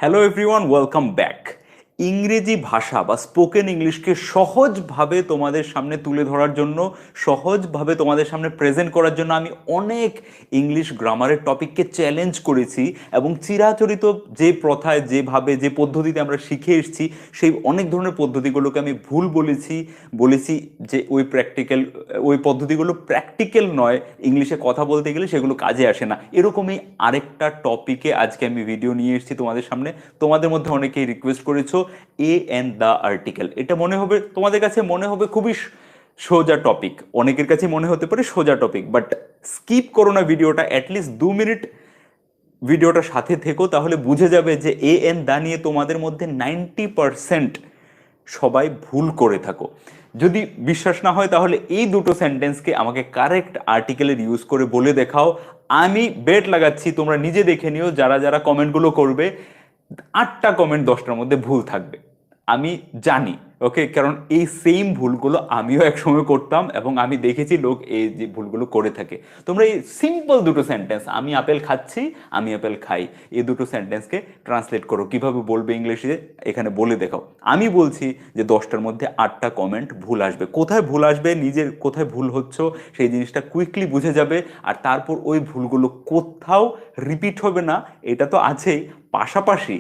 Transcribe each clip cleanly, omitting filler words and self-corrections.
Hello everyone, welcome back. ইংরেজি ভাষা বা স্পোকেন ইংলিশকে সহজভাবে তোমাদের সামনে তুলে ধরার জন্য, সহজভাবে তোমাদের সামনে প্রেজেন্ট করার জন্য আমি অনেক ইংলিশ গ্রামারের টপিককে চ্যালেঞ্জ করেছি এবং চিরাচরিত যে প্রথায়, যেভাবে, যে পদ্ধতিতে আমরা শিখে এসেছি সেই অনেক ধরনের পদ্ধতিগুলোকে আমি ভুল বলেছি যে ওই পদ্ধতিগুলো প্র্যাকটিক্যাল নয়, ইংলিশে কথা বলতে গেলে সেগুলো কাজে আসে না। এরকমই আরেকটা টপিকে আজকে আমি ভিডিও নিয়ে এসেছি তোমাদের সামনে। তোমাদের মধ্যে অনেকেই রিকোয়েস্ট করেছো এ এন্ড দ্য আর্টিকেল। এটা তোমাদের কাছে মনে হবে খুবই সোজা টপিক, অনেকের কাছে মনে হতে পারে সোজা টপিক, বাট স্কিপ করো না ভিডিওটা, অ্যাটলিস্ট 2 মিনিট ভিডিওটা সাথে থেকো, তাহলে বুঝে যাবে যে এ এন দা নিয়ে তোমাদের মধ্যে 90% সবাই ভুল করে থাকো। যদি বিশ্বাস না হয় তাহলে এই দুটো সেন্টেন্সকে আমাকে কারেক্ট আর্টিকেলের ইউজ করে বলে দেখাও। আমি বেট লাগাচ্ছি, তোমরা নিজে দেখে নিও, যারা যারা কমেন্টগুলো করবে 8টা কমেন্ট 10টার মধ্যে ভুল থাকবে, আমি জানি। ওকে, কারণ এই সেম ভুলগুলো আমিও একসময় করতাম এবং আমি দেখেছি লোক এই যে ভুলগুলো করে থাকে। তোমরা এই সিম্পল দুটো সেন্টেন্স, আমি আপেল খাচ্ছি, আমি আপেল খাই, এই দুটো সেন্টেন্সকে ট্রান্সলেট করো, কিভাবে বলবে ইংলিশে এখানে বলে দেখাও। আমি বলছি যে 10টার মধ্যে 8টা কমেন্ট ভুল আসবে। কোথায় ভুল আসবে, নিজের কোথায় ভুল হচ্ছ সেই জিনিসটা কুইকলি বুঝে যাবে, আর তারপর ওই ভুলগুলো কোথাও রিপিট হবে না, এটা তো আছেই, পাশাপাশি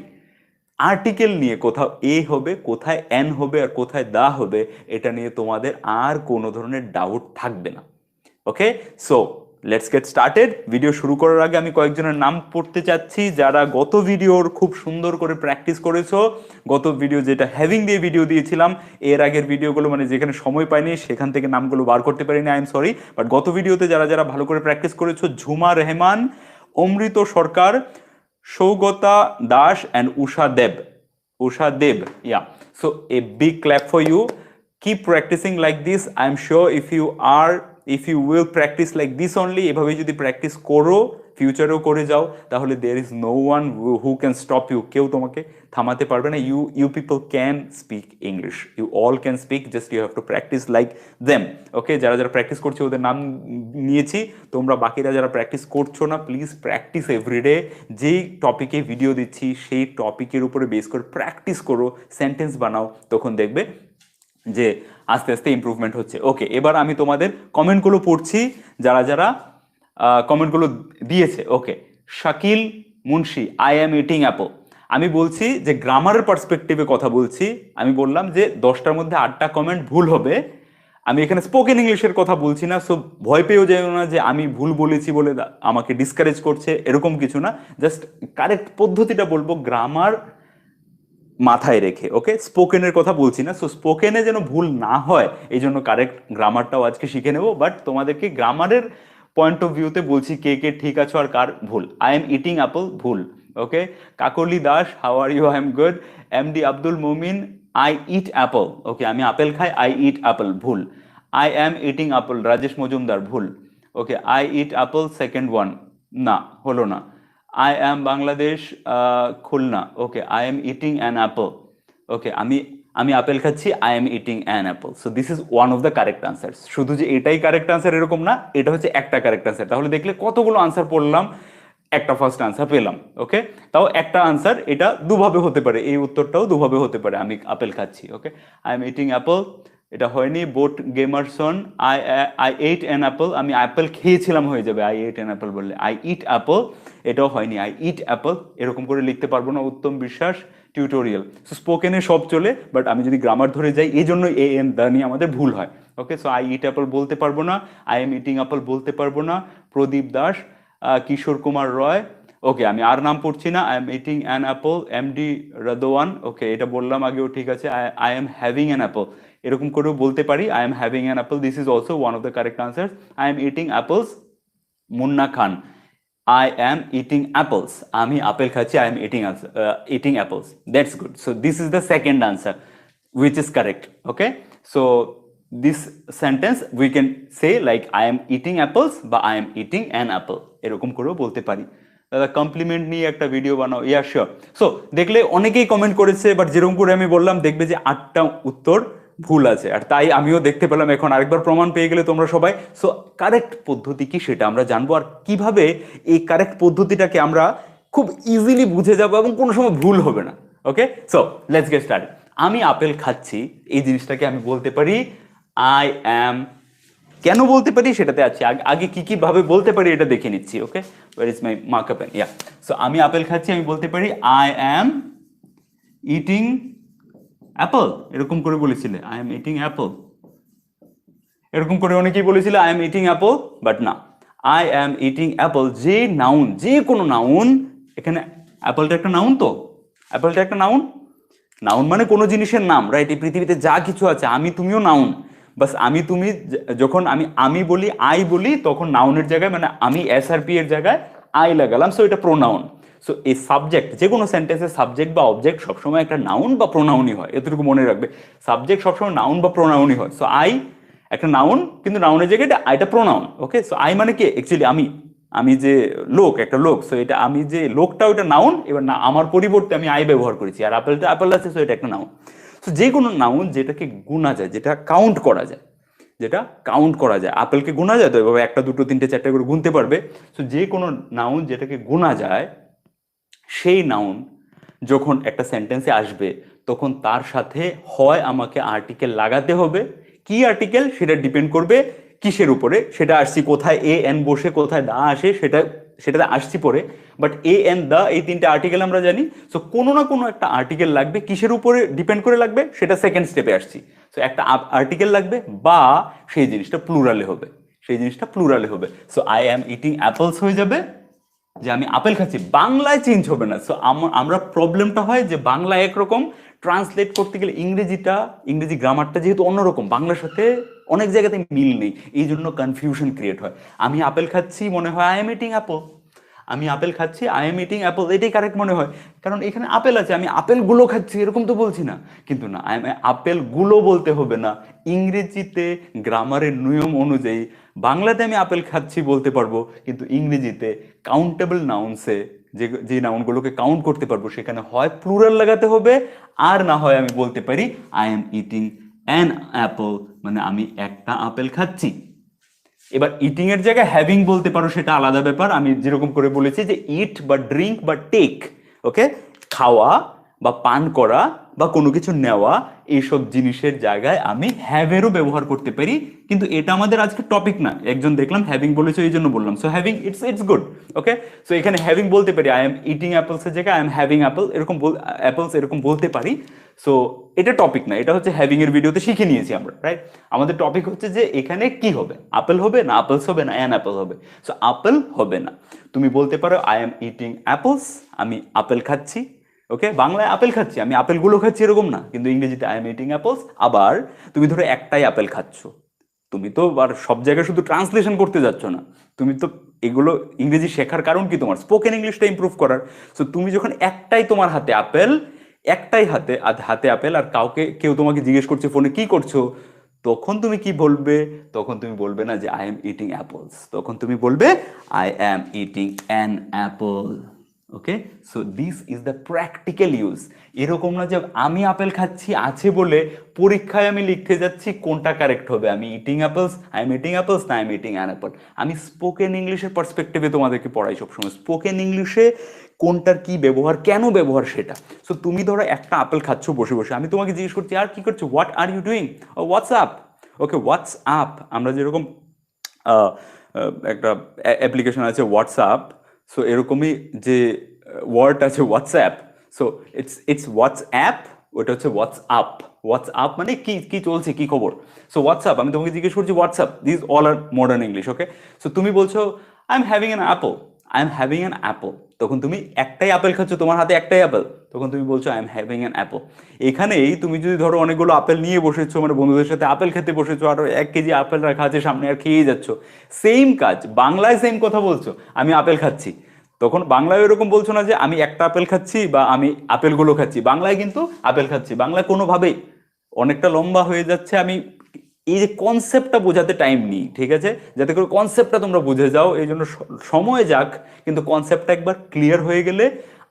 আর্টিকেল নিয়ে কোথাও এ হবে, কোথায় এন হবে, আর কোথায় দা হবে, এটা নিয়ে তোমাদের আর কোনো ধরনের ডাউট থাকবে না। Okay, so let's get started. Video শুরু করার আগে আমি কয়েকজনের নাম পড়তে চাচ্ছি যারা গত ভিডিওর খুব সুন্দর করে প্র্যাকটিস করেছো। গত ভিডিও যেটা হ্যাভিং দিয়ে ভিডিও দিয়েছিলাম, এর আগের ভিডিওগুলো মানে যেখানে সময় পাইনি সেখান থেকে নামগুলো বার করতে পারিনি, আই এম সরি। বাট গত ভিডিওতে যারা যারা ভালো করে প্র্যাকটিস করেছো, ঝুমা রেহমান, অমৃত সরকার, Saugata Das and Usha Deb. Yeah, so a big clap for you. Keep practicing like this. I'm sure if you will practice like this only, এভাবে যদি প্র্যাকটিস করো, ফিউচারেও করে যাও, তাহলে there is no one who can stop you. কেউ তোমাকে থামাতে পারবে না। You people can speak English. You all can speak, just you have to practice like them. Okay, যারা যারা প্র্যাকটিস করছে ওদের নাম নিয়েছি। তোমরা বাকিরা যারা প্র্যাকটিস করছো না, প্লিজ প্র্যাকটিস এভরিডে। যেই টপিকে ভিডিও দিচ্ছি সেই টপিকের উপরে বেস করে প্র্যাকটিস করো, সেন্টেন্স বানাও, তখন দেখবে যে আস্তে আস্তে ইমপ্রুভমেন্ট হচ্ছে। ওকে, এবার আমি তোমাদের কমেন্টগুলো পড়ছি, যারা যারা কমেন্টগুলো দিয়েছে। Okay, Shakil Munshi, I am eating apple. আমি বলছি যে গ্রামারের পার্সপেক্টিভে কথা বলছি। আমি বললাম যে 10টার মধ্যে 8টা কমেন্ট ভুল হবে। আমি এখানে স্পোকেন ইংলিশের কথা বলছি না, সো ভয় পেয়েও যাই না যে আমি ভুল বলেছি বলে আমাকে ডিসকারেজ করছে, এরকম কিছু না। জাস্ট কারেক্ট পদ্ধতিটা বলবো গ্রামার মাথায় রেখে। ওকে, স্পোকেনের কথা বলছি না, সো স্পোকেনে যেন ভুল না হয় এই জন্য কারেক্ট গ্রামারটাও আজকে শিখে নেব। বাট তোমাদেরকে গ্রামারের পয়েন্ট অফ ভিউতে বলছি কে কে ঠিক আছো আর কার ভুল। আই এম ইটিং অ্যাপল ভুল। Okay, Kakoli Das, how are you? I am good. MD Abdul Mumin, I eat apple. Okay, আমি আপেল খাই, আই ইট অ্যাপল ভুল। I am eating apple, Rajesh Majumdar ভুল। Okay, I eat apple second one, না হলো না। I am Bangladesh, Khulna. Okay, I am eating an apple. Okay, আমি আমি আপেল খাচ্ছি, I am eating an apple. So this is one of the correct answer. শুধু যে এটাই কারেক্ট আনসার এরকম না, এটা হচ্ছে একটা কারেক্ট আনসার। তাহলে দেখলে কতগুলো আনসার পড়লাম, একটা ফার্স্ট আনসার পেলাম। ওকে, তাও একটা আনসার, এটা দুভাবে হতে পারে, এই উত্তরটাও দুভাবে হতে পারে, আমি আপেল খাচ্ছি। Okay, I am eating apple, এটা হয়নি। Bot Gamerson, I I ate an apple, আমি অ্যাপেল খেয়েছিলাম হয়ে যাবে, আই এইট অ্যান অ্যাপল বললে। আই ইট অ্যাপল, এটাও হয়নি, আই ইট অ্যাপল, এরকম করে লিখতে পারবো না। উত্তম বিশ্বাস, টিউটোরিয়াল। সো স্পোকেনে সব চলে, বাট আমি যদি গ্রামার ধরে যাই এই জন্য এ এম দা নিয়ে আমাদের ভুল হয়। ওকে, সো আই ইট অ্যাপল বলতে পারবো না, আই এম ইটিং অ্যাপল বলতে পারবো না। প্রদীপ দাস, কিশোর কুমার রয়। ওকে, আমি আর নাম পড়ছি না। I am eating an apple, MD Radwan. Okay, এটা বললাম আগেও, ঠিক আছে। I am having an apple, এরকম করেও বলতে পারি, I am having an apple, this is also one of the correct answer. I am eating apples, Munna Khan, I am eating apples, আমি আপেল খাচ্ছি, I am eating apples, that's good. So this is the second answer which is correct. Okay, so this sentence we can say like I am eating apples বা I am eating an apple, এরকম করেও বলতে পারি। দাদা complement নিয়ে একটা video বানাও, yeah sure. So দেখলে অনেকেই কমেন্ট করেছে, বাট যেরকম করে আমি বললাম দেখবে যে 8টা উত্তর ভুল আছে, আর তাই আমিও দেখতে পেলাম। এখন আরেকবার প্রমাণ পেয়ে গেলে তোমরা সবাই। সো কারেক্ট পদ্ধতি কি সেটা আমরা জানবো, আর কিভাবে এই কারেক্ট পদ্ধতিটাকে আমরা খুব ইজিলি বুঝে যাবো এবং কোনো সময় ভুল হবে না। Okay, so let's get started. আমি আপেল খাচ্ছি, এই জিনিসটাকে আমি বলতে পারি আই অ্যাম। কেন বলতে পারি সেটাতে আছি, আগে কি কি ভাবে বলতে পারি এটা দেখে নিচ্ছি। Okay, where is my marker pen? Yeah, so আমি আপেল খাচ্ছি, আমি বলতে পারি আই অ্যাম ইটিং অ্যাপল। এরকম করে বলেছিলে আই এম ইটিং অ্যাপল, এরকম করে অনেকেই বলেছিল I am eating Apple, but না, আই অ্যাম ইটিং অ্যাপল যে নাউন, যে কোনো নাউন, এখানে অ্যাপলটা একটা নাউন, তো অ্যাপলটা একটা নাউন। নাউন মানে কোনো জিনিসের নাম, রাইট? এই পৃথিবীতে যা কিছু আছে, আমি তুমিও নাউন। বাস আমি তুমি যখন আমি বলি, আই বলি, তখন নাউনের জায়গায় মানে আমি এসআরপি এর জায়গায় আই লাগালাম, সো এটা প্রোনাউন। সো এই সাবজেক্ট, যে কোনো সেন্টেন্সের সাবজেক্ট বা অবজেক্ট সবসময় একটা নাউন বা প্রোনাউনই হয়, এতটুকু মনে রাখবে। সাবজেক্ট সবসময় নাউন বা প্রোনাউনই হয়। সো আই একটা নাউন, কিন্তু নাউনের জায়গায় এটা প্রোনাউন। ওকে, সো আই মানে কি অ্যাকচুয়ালি আমি যে লোক, একটা লোক, সো এটা আমি যে লোকটা, ওটা নাউন। এবার না, আমার পরিবর্তে আমি আই ব্যবহার করেছি, আর আপেলটা আপেল আছে, সো এটা একটা নাউন। সো যে কোনো নাউন যেটাকে গুণা যায়, যেটা কাউন্ট করা যায়, যেটা কাউন্ট করা যায়, আপেলকে গুণা যায় তো এভাবে একটা দুটো তিনটে চারটে করে গুনতে পারবে। সো যে কোনো নাউন যেটাকে গুণা যায়, সেই নাউন যখন একটা সেন্টেন্সে আসবে, তখন তার সাথে হয় আমাকে আর্টিকেল লাগাতে হবে। কি আর্টিকেল সেটা ডিপেন্ড করবে কিসের উপরে, সেটা আসছি কোথায় এ এন বসে, কোথায় দা আসে, সেটাতে আসছি পরে। বাট এ এন দা এই তিনটে আর্টিকেল আমরা জানি। সো কোনো না কোনো একটা আর্টিকেল লাগবে, কিসের উপরে ডিপেন্ড করে লাগবে সেটা সেকেন্ড স্টেপে আসছি। সো একটা আর্টিকেল লাগবে, বা সেই জিনিসটা প্লুরালে হবে, সেই জিনিসটা প্লুরালে হবে। So I am eating apples হয়ে যাবে, যে আমি আপেল খাচ্ছি, বাংলায় চেঞ্জ হবে না। সো আমরা প্রবলেমটা হয় যে বাংলা একরকম, ট্রান্সলেট করতে গেলে ইংরেজি গ্রামারটা যেহেতু অন্যরকম, বাংলার সাথে অনেক জায়গাতে মিল নেই, এই জন্য কনফিউশন ক্রিয়েট হয়। আমি আপেল খাচ্ছি মনে হয় আই এম ইটিং অ্যাপল, আমি আপেল খাচ্ছি আই এম ইটিং অ্যাপল, এটাই কারেক্ট মনে হয়, কারণ এখানে আপেল আছে, আমি আপেলগুলো খাচ্ছি এরকম তো বলছি না। কিন্তু না, আপেলগুলো বলতে হবে না, ইংরেজিতে গ্রামারের নিয়ম অনুযায়ী বাংলাতে আমি আপেল খাচ্ছি বলতে পারবো, কিন্তু ইংরেজিতে কাউন্টেবল নাউন্সে, যে নাউনগুলোকে কাউন্ট করতে পারবো, সেখানে হয় প্লুরাল লাগাতে হবে, আর না হয় আমি বলতে পারি I am eating an Apple, মানে আমি একটা আপেল খাচ্ছি। এবার ইটিং এর জায়গায় হ্যাভিং বলতে পারো, সেটা আলাদা ব্যাপার। আমি যেরকম করে বলেছি যে ইট বা ড্রিঙ্ক বা টেক, ওকে, খাওয়া বা পান করা বা কোনো কিছু নেওয়া, এইসব জিনিসের জায়গায় আমি হ্যাভেরও ব্যবহার করতে পারি, কিন্তু এটা আমাদের আজকে টপিক না। একজন দেখলাম হ্যাভিং বলেছে, এই জন্য বললাম। So having it's good. Okay, so এখানে হ্যাভিং বলতে পারি, আই এম ইটিং অ্যাপলস এর জায়গায় I am having apple, apples এরকম বলতে পারি। সো এটা টপিক না, এটা হচ্ছে হ্যাভিং এর ভিডিওতে শিখে নিয়েছি আমরা, রাইট? আমাদের টপিক হচ্ছে যে এখানে কি হবে, আপেল হবে না আপেলস হবে না অ্যান অ্যাপল হবে। সো আপেল হবে না, তুমি বলতে পারো আই এম ইটিং অ্যাপলস, আমি আপেল খাচ্ছি। ওকে, বাংলায় আপেল খাচ্ছি, আমি আপেলগুলো খাচ্ছি এরকম না, কিন্তু ইংরেজিতে আই এম ইটিং অ্যাপলস। আবার তুমি ধরো একটাই আপেল খাচ্ছ, তুমি তো আর সব জায়গায় শুধু ট্রান্সলেশন করতে যাচ্ছ না, তুমি তো এগুলো ইংরেজি শেখার কারণ কি, তোমার স্পোকেন ইংলিশটা ইমপ্রুভ করার। সো তুমি যখন একটাই তোমার হাতে আপেল, একটাই হাতে হাতে আপেল, আর কেউ তোমাকে জিজ্ঞেস করছে ফোনে কি করছো, তখন তুমি কি বলবে? তখন তুমি বলবে না যে আই এম ইটিং অ্যাপলস, তখন তুমি বলবে I am eating an apple. Okay, so this is the practical use. এরকম না যে আমি আপেল খাচ্ছি আছে বলে পরীক্ষায় আমি লিখতে যাচ্ছি কোনটা কারেক্ট হবে, আমি eating apples, I am eating apples না I am eating an apple. আমি স্পোকেন ইংলিশের পার্সপেক্টিভে তোমাদেরকে পড়াই সবসময়, স্পোকেন ইংলিশে কোনটার কি ব্যবহার, কেন ব্যবহার সেটা। সো তুমি ধরো একটা আপেল খাচ্ছ বসে বসে, আমি তোমাকে জিজ্ঞেস করছি আর কি করছো, what are you doing, WhatsApp. Okay, WhatsApp, আমরা যেরকম একটা অ্যাপ্লিকেশন আছে হোয়াটসঅ্যাপ, সো এরকমই যে ওয়ার্ড আছে হোয়াটসঅ্যাপ, সো ইটস হোয়াটসঅ্যাপ, ওটা হচ্ছে হোয়াটসঅ্যাপ। হোয়াটসঅ্যাপ মানে কি কি চলছে, কি খবর। সো হোয়াটসঅ্যাপ, আমি তোমাকে জিজ্ঞেস করছি WhatsApp, this all are modern English. Okay, so তুমি বলছো I am having an apple, I am having an apple, তখন তুমি একটাই আপেল খাচ্ছ, তোমার হাতে একটাই আপেল, তখন তুমি বলছো I am having an Apple. এখানেই তুমি যদি ধরো অনেকগুলো আপেল নিয়ে বসেছো, মানে বন্ধুদের সাথে আপেল খেতে বসেছো, আর 1 কেজি আপেল রাখা আছে সামনে, আর খেয়ে যাচ্ছ, সেম কাজ, বাংলায় সেম কথা বলছো, আমি আপেল খাচ্ছি, তখন বাংলায় এরকম বলছো না যে আমি একটা আপেল খাচ্ছি বা আমি আপেলগুলো খাচ্ছি, বাংলায় কিন্তু আপেল খাচ্ছি, বাংলায় কোনোভাবেই অনেকটা লম্বা হয়ে যাচ্ছে। আমি এই যে কনসেপ্টটা বোঝাতে টাইম নিই, ঠিক আছে, যাতে করে কনসেপ্টটা তোমরা বুঝে যাও, এই জন্য সময় যাক, কিন্তু কনসেপ্টটা একবার ক্লিয়ার হয়ে গেলে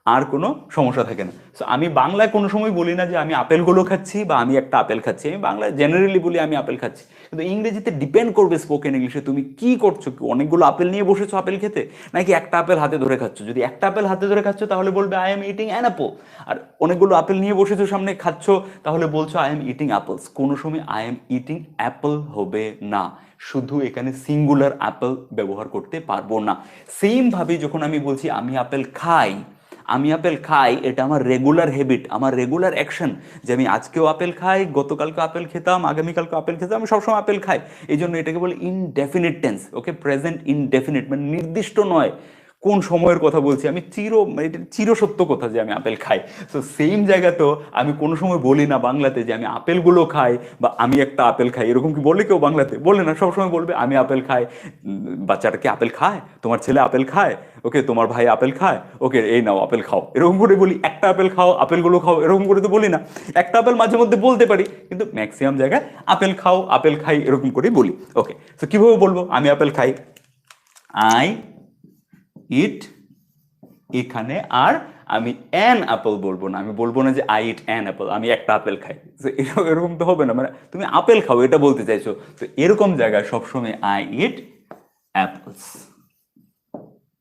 আর কোনো সমস্যা থাকে না। সো আমি বাংলায় কোনো সময় বলি না যে আমি আপেলগুলো খাচ্ছি বা আমি একটা আপেল খাচ্ছি, আমি বাংলায় জেনারেলি বলি আমি আপেল খাচ্ছি। কিন্তু ইংরেজিতে ডিপেন্ড করবে স্পোকেন ইংলিশে তুমি কি করছো, অনেকগুলো আপেল নিয়ে বসেছো আপেল খেতে, নাকি একটা আপেল হাতে ধরে খাচ্ছ। যদি একটা আপেল হাতে ধরে খাচ্ছ তাহলে বলবে I am eating an apple, আর অনেকগুলো আপেল নিয়ে বসেছো সামনে খাচ্ছ তাহলে বলছো আই এম ইটিং অ্যাপলস। কোনো সময় আই এম ইটিং অ্যাপল হবে না, শুধু এখানে সিঙ্গুলার অ্যাপেল ব্যবহার করতে পারবো না। সেম ভাবে যখন আমি বলছি আমি আপেল খাই, আমি আপেল খাই এটা আমার রেগুলার হ্যাবিট, আমার রেগুলার অ্যাকশন, যে আমি আজকেও আপেল খাই, গতকালকে আপেল খেতাম, আগামীকালকে আপেল খেতাম, আমি সবসময় আপেল খাই। এই জন্য এটাকে বলে ইনডেফিনিট টেন্স। ওকে, প্রেজেন্ট ইনডেফিনিট, মানে নির্দিষ্ট নয় কোন সময়ের কথা বলছি, আমি এটা চিরসত্য কথা যে আমি আপেল খাই। তো সেম জায়গা তো আমি কোনো সময় বলি না বাংলাতে যে আমি আপেলগুলো খাই বা আমি একটা আপেল খাই, এরকম কি বলে কেউ বাংলাতে? বলে না, সবসময় বলবে আমি আপেল খাই। বাচ্চাটা কি আপেল খায়? তোমার ছেলে আপেল খায়? ওকে, তোমার ভাই আপেল খায়? ওকে, এই নাও আপেল খাও, এরকম করে বলি। একটা আপেল খাও, আপেলগুলো খাও, এরকম করে তো বলি না। একটা আপেল মাঝে মধ্যে বলতে পারি, কিন্তু ম্যাক্সিমাম জায়গায় আপেল খাও, আপেল খাই, এরকম করে বলি। ওকে, তো কিভাবে বলবো আমি আপেল খাই? আই ইট, এখানে আর আমি অ্যান অ্যাপল বলবো না, আমি বলবো না যে আই ইট অ্যান অ্যাপল, আমি একটা আপেল খাই। এরকম তো হবে না, মানে তুমি আপেল খাও এটা বলতে চাইছো, তো এরকম জায়গায় সবসময় আই ইট অ্যাপলস।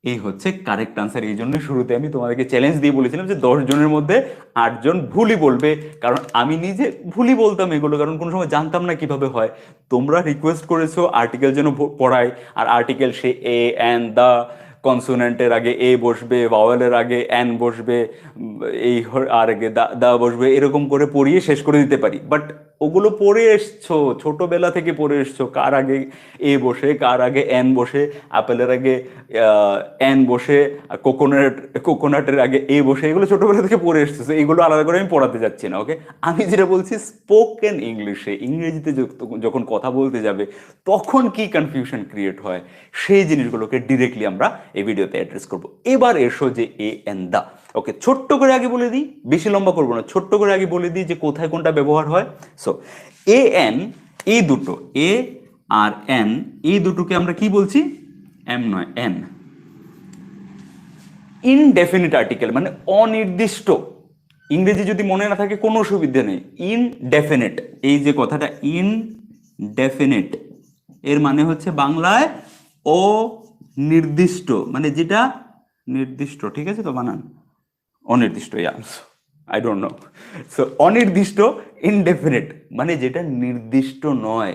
এই হচ্ছে কারেক্ট আনসার। এই জন্য শুরুতে আমি তোমাদেরকে চ্যালেঞ্জ দিয়ে বলেছিলাম যে 10 জনের মধ্যে 8 জন ভুলই বলবে, কারণ আমি নিজে ভুলই বলতাম এগুলো, কারণ কোনো সময় জানতাম না কিভাবে হয়। তোমরা রিকোয়েস্ট করেছো আর্টিকেল যেন পড়াই, আর আর্টিকেল সে এ অ্যান দা, কনসোনেন্টের আগে এ বসবে, ভাওয়েলের আগে অ্যান বসবে, এই আর আগে দা দা বসবে, এরকম করে পড়িয়ে শেষ করে দিতে পারি। বাট ওগুলো পড়ে এসছো, ছোটবেলা থেকে পড়ে এসছো, কার আগে এ বসে, কার আগে অ্যান বসে, আপেলের আগে অ্যান বসে, কোকোনাটের আগে এ বসে, এগুলো ছোটবেলা থেকে পড়ে এসছো। এগুলো আলাদা করে আমি পড়াতে যাচ্ছি না। ওকে, আমি যেটা বলছি স্পোকেন ইংলিশে, ইংরেজিতে যখন কথা বলতে যাবে তখন কি কনফিউশন ক্রিয়েট হয়, সেই জিনিসগুলোকে ডিরেক্টলি আমরা এই ভিডিওতে অ্যাড্রেস করব। এবার এসো যে এ এন দা। ওকে, ছোট্ট করে আগে বলে দিই, বেশি লম্বা করবো না, ছোট্ট করে আগে বলে দিই যে কোথায় কোনটা ব্যবহার হয়। সো এ এন, এই দুটো এ আর এন, এই দুটোকে আমরা কি বলছি? এম নয়, এন। ইনডেফিনিট আর্টিকেল মানে অনির্দিষ্ট। ইংরেজি যদি মনে না থাকে কোনো অসুবিধা নেই। ইনডেফিনিট, এই যে কথাটা ইনডেফিনিট, এর মানে হচ্ছে বাংলায় অনির্দিষ্ট, মানে যেটা নির্দিষ্ট। ঠিক আছে তো বানান? অনির্দিষ্ট, আই ডোন্ট নো। সো অনির্দিষ্ট, ইনডেফিনিট মানে যেটা নির্দিষ্ট নয়।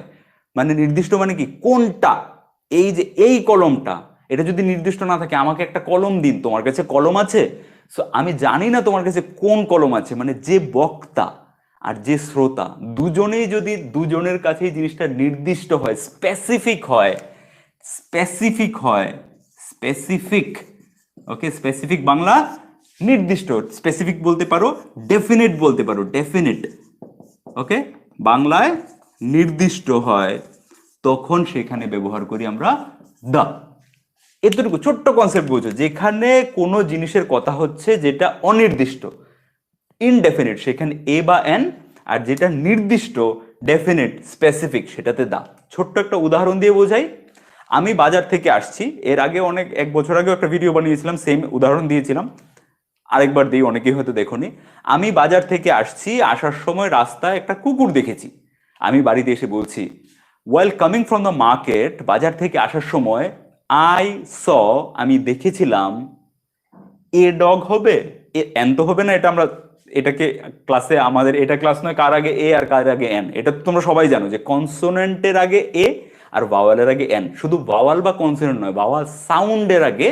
মানে নির্দিষ্ট মানে কি? কোনটা? এই যে এই কলমটা, এটা যদি নির্দিষ্ট না থাকে, আমাকে একটা কলম দিন, তোমার কাছে কলম আছে? সো আমি জানি না তোমার কাছে কোন কলম আছে, মানে যে বক্তা আর যে শ্রোতা দুজনেই যদি দুজনের কাছেই জিনিসটা নির্দিষ্ট হয়, স্পেসিফিক হয়, স্পেসিফিক হয়, স্পেসিফিক। ওকে, স্পেসিফিক বাংলা নির্দিষ্ট, স্পেসিফিক বলতে পারো, ডেফিনিট বলতে পারো, ডেফিনিট। ওকে, বাংলায় নির্দিষ্ট হয়, তখন সেখানে ব্যবহার করি আমরা দা। এতটুকু ছোট্ট কনসেপ্ট বুঝো, যেখানে কোনো জিনিসের কথা হচ্ছে যেটা অনির্দিষ্ট, ইনডেফিনিট, সেখানে এ বা এন, আর যেটা নির্দিষ্ট, ডেফিনিট, স্পেসিফিক, সেটাতে দা। ছোট্ট একটা উদাহরণ দিয়ে বোঝাই। আমি বাজার থেকে আসছি, এর আগে এক বছর আগে একটা ভিডিও বানিয়েছিলাম, সেম উদাহরণ দিয়েছিলাম, আরেকবার দিই, অনেকেই হয়তো দেখোনি। আমি বাজার থেকে আসছি, আসার সময় রাস্তায় একটা কুকুর দেখেছি। আমি বাড়িতে এসে বলছি, ওয়াইল কামিং ফ্রম দ্য মার্কেট, বাজার থেকে আসার সময়, আই স, আমি দেখেছিলাম, এ ডগ হবে, এ এন তো হবে না, এটা আমরা এটাকে ক্লাসে, আমাদের এটা ক্লাস নয় কার আগে এ আর কার আগে এন, এটা তো তোমরা সবাই জানো যে কনসোনেন্টের আগে এ আর ভাওয়ালের আগে এন। শুধু ভাওয়াল বা কনসোনেন্ট নয়, ভাওয়াল সাউন্ডের আগে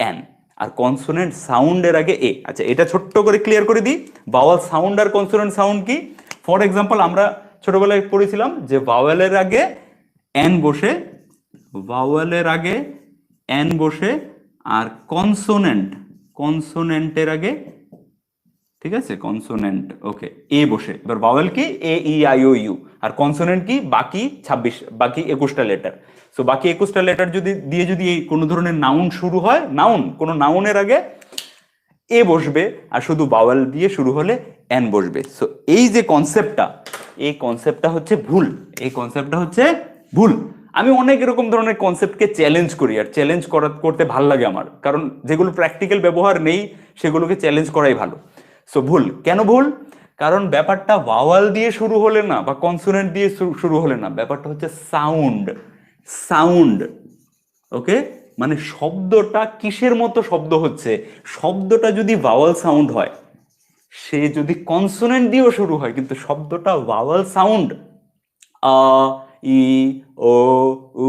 এন আর কনসোনেন্ট সাউন্ডের আগে এ। আচ্ছা, এটা ছোট্ট করে ক্লিয়ার করে দিই, ভাওয়াল সাউন্ড আর কনসোনেন্ট সাউন্ড কি। ফর এক্সাম্পল, আমরা ছোটবেলায় পড়েছিলাম যে ভাওয়ালের আগে এন বসে, ভাওয়ালের আগে এন বসে, আর কনসোনেন্টের আগে, ঠিক আছে, কনসোনেন্ট, ওকে, এ বসে। এবার ভাওয়েল কি? A E I O U. আর কনসোনেন্ট কি? বাকি 26, বাকি 21টা লেটার। সো বাকি 21টা লেটার যদি কোনো ধরনের নাউন শুরু হয়, কোনো নাউনের আগে এ বসবে, আর শুধু ভাওয়েল দিয়ে শুরু হলে এন বসবে। সো এই যে কনসেপ্টটা, এই কনসেপ্টটা হচ্ছে ভুল, এই কনসেপ্টটা হচ্ছে ভুল। আমি অনেক এরকম ধরনের কনসেপ্টকে চ্যালেঞ্জ করি, আর চ্যালেঞ্জ করতে ভাল লাগে আমার, কারণ যেগুলো প্র্যাকটিক্যাল ব্যবহার নেই সেগুলোকে চ্যালেঞ্জ করাই ভালো। সো ভুল কেন ভুল? কারণ ব্যাপারটা ভাওয়াল দিয়ে শুরু হলে না, বা কনসোনেন্ট দিয়ে শুরু হলে না, ব্যাপারটা হচ্ছে সাউন্ড। সাউন্ড, ওকে? মানে শব্দটা কিসের মতো শব্দ হচ্ছে, শব্দটা যদি ভাওয়াল সাউন্ড হয়, সে যদি কনসোনেন্ট দিয়েও শুরু হয় কিন্তু শব্দটা ভাওয়াল সাউন্ড, আ, ই, ও, উ,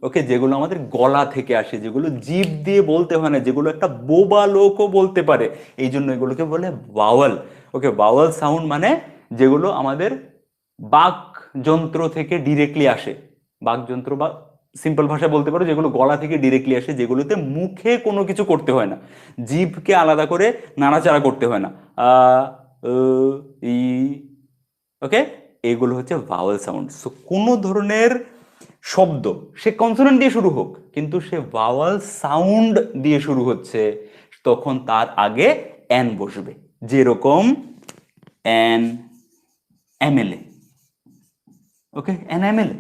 ওকে, যেগুলো আমাদের গলা থেকে আসে, যেগুলো জিভ দিয়ে বলতে হয় না, যেগুলো একটা বোবা লোকও বলতে পারে, এই জন্য এগুলোকে বলে ভাওয়াল। ওকে, ভাওয়াল সাউন্ড মানে যেগুলো আমাদের বাক যন্ত্র থেকে ডিরেক্টলি আসে, বাক যন্ত্র বা সিম্পল ভাষায় বলতে পারো যেগুলো গলা থেকে ডিরেক্টলি আসে, যেগুলোতে মুখে কোনো কিছু করতে হয় না, জিভকে আলাদা করে নাড়াচাড়া করতে হয় না, আ, উ, ই, ওকে, এগুলো হচ্ছে ভাওয়াল সাউন্ড। সো কোনো ধরনের শব্দ সে কনসোনেন্ট দিয়ে শুরু হোক কিন্তু সে ভাওয়াল সাউন্ড দিয়ে শুরু হচ্ছে, তখন তার আগে এন বসবে, যেরকম এন, এমএলএ, ওকে, এন এমএলএ,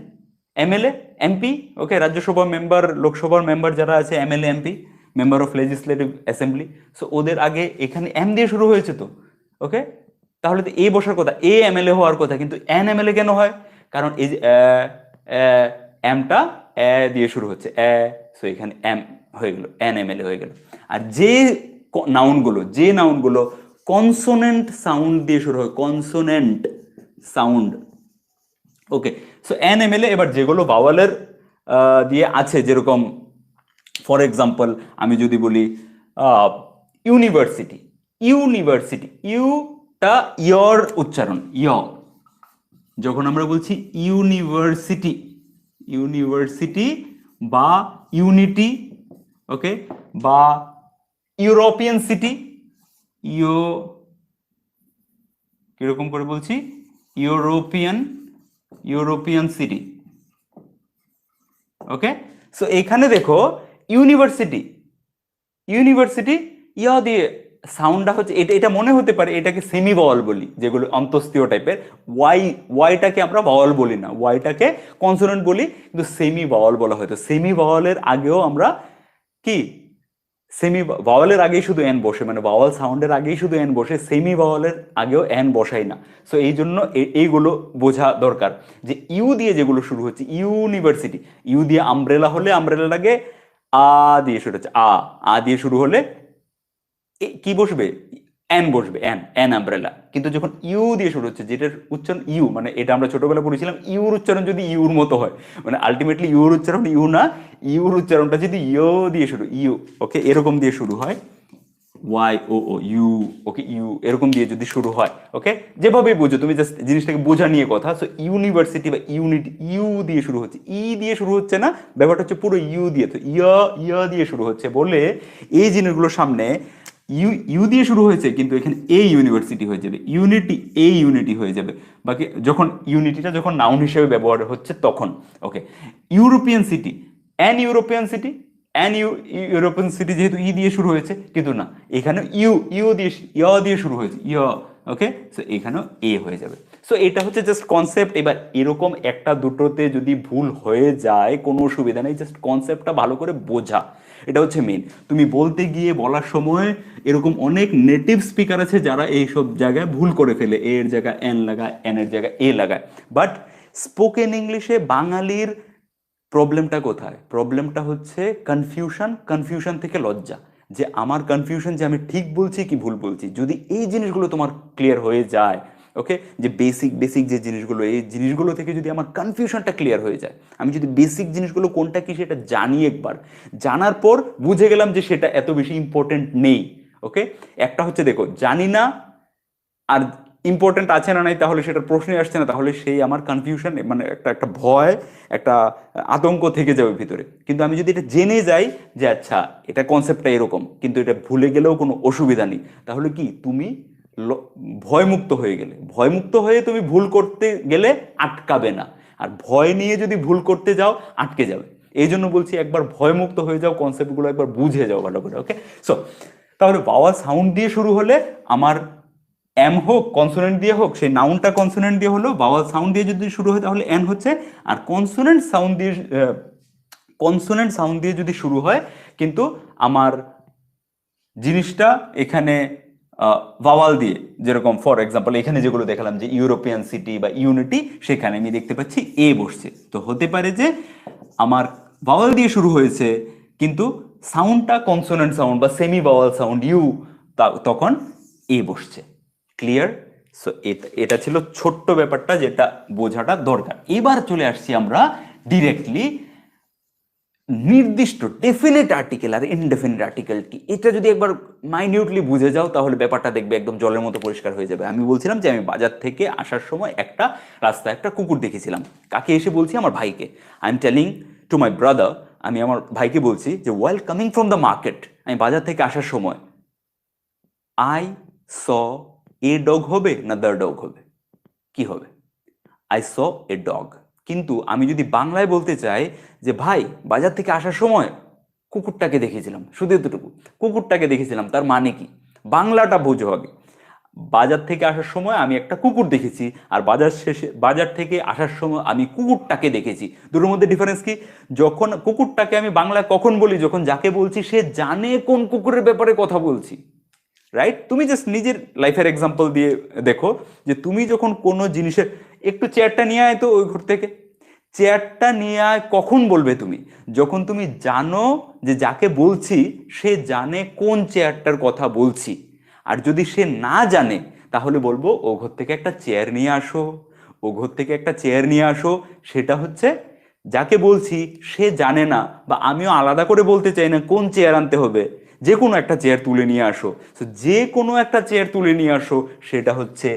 এমএলএ, এমপি, ওকে, রাজ্যসভা মেম্বার, লোকসভার মেম্বার যারা আছে, MLA, MP, member of legislative assembly, so ওদের আগে এখানে এম দিয়ে শুরু হয়েছে তো, ওকে, তাহলে তো এ বসার কথা, এ এমএলএ হওয়ার কথা, কিন্তু এন এমএলএ কেন হয়? কারণ এই যে এমটা এ দিয়ে শুরু হচ্ছে, এ, সো এখানে এম হয়ে গেল, এন এমএলএ হয়ে গেল। আর যে নাউনগুলো কনসোনেন্ট সাউন্ড দিয়ে শুরু হয়, কনসোনেন্ট সাউন্ড, ওকে, সো এন এমএলএ। এবার যেগুলো ভাওয়ালের দিয়ে আছে, যেরকম ফর এক্সাম্পল আমি যদি বলি ইউনিভার্সিটি, ইউনিভার্সিটি, ইউটা ইয়র উচ্চারণ, ইয়, যখন আমরা বলছি ইউনিভার্সিটি, ইউনিভার্সিটি বা ইউনিটি, ওকে, বা ইউরোপিয়ান সিটি, ইউ, কিরকম করে বলছি, ইউরোপিয়ান, ইউরোপিয়ান সিটি, ওকে। সো এখানে দেখো ইউনিভার্সিটি, ইউনিভার্সিটি ইয়া দিয়ে সাউন্ডটা হচ্ছে, এটা এটা মনে হতে পারে এটাকে সেমি ভাওয়াল বলি, যেগুলো অন্তস্তীয় টাইপের, ওয়াইটাকে আমরা ভাওয়াল বলি না, ওয়াইটাকে কনসোনেন্ট বলি, কিন্তু সেমি ভাওয়াল বলা হয়তো। সেমি ভাওয়ালের আগেও আমরা কি, সেমি ভাওয়ালের আগেই শুধু এন বসে, মানে ভাওয়াল সাউন্ডের আগেই শুধু এন বসে, সেমি ভাওয়ালের আগেও এন বসাই না। সো এই জন্য এইগুলো বোঝা দরকার, যে ইউ দিয়ে যেগুলো শুরু হচ্ছে, ইউনিভার্সিটি, ইউ দিয়ে আমব্রেলা হলে আমব্রেলা লাগে, আ দিয়ে শুরু হচ্ছে, আ দিয়ে শুরু হলে কি বসবে, এন বসবে, এন, এন আমব্রেলা। কিন্তু যখন ইউ দিয়ে শুরু হচ্ছে, যেটার উচ্চারণ ইউ, মানে এটা আমরা ছোটবেলা পড়েছিলাম, ইউর উচ্চারণ যদি ইউর মতো হয়, মানে আলটিমেটলি ইউর উচ্চারণ ইউ না, ইউর উচ্চারণটা যদি ইউ দিয়ে শুরু, ইউ, ওকে, এরকম দিয়ে শুরু হয়, Y O O U, okay, U এরকম দিয়ে যদি শুরু হয়, ওকে, যেভাবে বুঝো তুমি, জাস্ট জিনিসটাকে বোঝা নিয়ে কথা। সো ইউনিভার্সিটি বা ইউনিট, ইউ দিয়ে শুরু হচ্ছে, ই দিয়ে শুরু হচ্ছে না, ব্যাপারটা হচ্ছে পুরো ইউ দিয়ে, তো ইয়া, ইয়া দিয়ে শুরু হচ্ছে বলে এই জিনিসগুলোর সামনে ইউ, ইউ দিয়ে শুরু হয়েছে, কিন্তু এখানে এ ইউনিভার্সিটি হয়ে যাবে, ইউনিটি, এ ইউনিটি হয়ে যাবে, বাকি যখন ইউনিটিটা যখন নাউন হিসেবে ব্যবহার হচ্ছে তখন, okay. European city, an European city, an European city যেহেতু ই দিয়ে শুরু হয়েছে, কিন্তু না, এখানে ইউ, ইউ দিয়ে, ইয় দিয়ে শুরু হয়েছে, ইয়, ওকে, সো এখানেও এ হয়ে যাবে। সো এটা হচ্ছে জাস্ট কনসেপ্ট। এবার এরকম একটা দুটোতে যদি ভুল হয়ে যায় কোনো অসুবিধা নেই, জাস্ট কনসেপ্টটা ভালো করে বোঝা, এটা হচ্ছে মেন। তুমি বলতে গিয়ে বলার সময় এরকম অনেক নেটিভ স্পিকার আছে যারা এইসব জায়গায় ভুল করে ফেলে, এর জায়গায় এন লাগায়, এন এর জায়গায় এ লাগায়, বাট স্পোকেন ইংলিশে বাঙালির প্রবলেমটা কোথায়? প্রবলেমটা হচ্ছে কনফিউশন, কনফিউশন থেকে লজ্জা, যে আমার কনফিউশন, যে আমি ঠিক বলছি কি ভুল বলছি। যদি এই জিনিসগুলো তোমার ক্লিয়ার হয়ে যায়, ওকে, যে বেসিক বেসিক যে জিনিসগুলো, এই জিনিসগুলো থেকে যদি আমার কনফিউশনটা ক্লিয়ার হয়ে যায়, আমি যদি বেসিক জিনিসগুলো কোনটা কি সেটা জানি, একবার জানার পর বুঝে গেলাম যে সেটা এত বেশি ইম্পর্টেন্ট নেই, ওকে। একটা হচ্ছে দেখো জানি না আর ইম্পর্টেন্ট আছে না নাই, তাহলে সেটার প্রশ্নই আসছে না, তাহলে সেই আমার কনফিউশন, মানে একটা একটা ভয়, একটা আতঙ্ক থেকে যাবে ভিতরে। কিন্তু আমি যদি এটা জেনে যাই যে আচ্ছা এটা কনসেপ্টটা এরকম, কিন্তু এটা ভুলে গেলেও কোনো অসুবিধা নেই, তাহলে কি তুমি ভয়মুক্ত হয়ে গেলে, ভয়মুক্ত হয়ে তুমি ভুল করতে গেলে আটকাবে না, আর ভয় নিয়ে যদি ভুল করতে যাও আটকে যাবে। এই জন্য বলছি একবার ভয়মুক্ত হয়ে যাও, কনসেপ্টগুলো একবার বুঝে যাও ভালো করে, ওকে। সো তাহলে ভাওয়াল সাউন্ড দিয়ে শুরু হলে আমার এম হোক কনসোনেন্ট দিয়ে হোক, সেই নাউনটা কনসোনেন্ট দিয়ে হলো, ভাওয়াল সাউন্ড দিয়ে যদি শুরু হয় তাহলে এন হচ্ছে, আর কনসোনেন্ট সাউন্ড দিয়ে যদি শুরু হয় কিন্তু আমার জিনিসটা এখানে ভাওয়াল দিয়ে, যেরকম ফর এক্সাম্পল এখানে যেগুলো দেখালাম যে ইউরোপিয়ান সিটি বা ইউনিটি, সেখানে আমি দেখতে পাচ্ছি এ বসছে। তো হতে পারে যে আমার ভাওয়াল দিয়ে শুরু হয়েছে কিন্তু সাউন্ডটা কনসোনেন্ট সাউন্ড বা সেমি ভাওয়াল সাউন্ড ইউ, তখন এ বসছে। ক্লিয়ার? সো এটা ছিল ছোট্ট ব্যাপারটা যেটা বোঝাটা দরকার। এবার চলে আসছি আমরা ডিরেক্টলি নির্দিষ্ট ডেফিনেট আর্টিকেল আর ইনডেফিনেট আর্টিকেল কি, এটা যদি একবার মাইনিউটলি বুঝে যাও তাহলে ব্যাপারটা দেখবে একদম জলের মতো পরিষ্কার হয়ে যাবে। আমি বলছিলাম যে আমি বাজার থেকে আসার সময় একটা রাস্তায় একটা কুকুর দেখেছিলাম। কাকে এসে বলছি? আমার ভাইকে। I am telling to my brother, আমি আমার ভাইকে বলছি যে ওয়াইল কামিং ফ্রম দ্য মার্কেট, আমি বাজার থেকে আসার সময় আই স এ ডগ হবে না দ্য ডগ হবে? কি হবে? I saw a dog. কিন্তু আমি যদি বাংলায় বলতে চাই যে ভাই বাজার থেকে আসার সময় কুকুরটাকে দেখেছিলাম, শুধু এতটুকু, কুকুরটাকে দেখেছিলাম, তার মানে কি? বাংলাটা বোঝো আগে। বাজার থেকে আসার সময় আমি একটা কুকুর দেখেছি, আর বাজার থেকে আসার সময় আমি কুকুরটাকে দেখেছি, দুটোর মধ্যে ডিফারেন্স কি? যখন কুকুরটাকে আমি বাংলায় কখন বলি? যখন যাকে বলছি সে জানে কোন কুকুরের ব্যাপারে কথা বলছি। রাইট? তুমি জাস্ট নিজের লাইফের এক্সাম্পল দিয়ে দেখো যে তুমি যখন কোনো জিনিসের, একটু চেয়ারটা নিয়ে আয় তো ওই ঘর থেকে, চেয়ারটা নিয়ে আয় কখন বলবে তুমি? যখন তুমি জানো যে যাকে বলছি সে জানে কোন চেয়ারটার কথা বলছি। আর যদি সে না জানে তাহলে বলবো ও ঘর থেকে একটা চেয়ার নিয়ে আসো, ও ঘর থেকে একটা চেয়ার নিয়ে আসো। সেটা হচ্ছে যাকে বলছি সে জানে না, বা আমিও আলাদা করে বলতে চাই না কোন চেয়ার আনতে হবে, যে কোনো একটা চেয়ার তুলে নিয়ে আসো। তো যে কোনো একটা চেয়ার তুলে নিয়ে আসো, সেটা হচ্ছে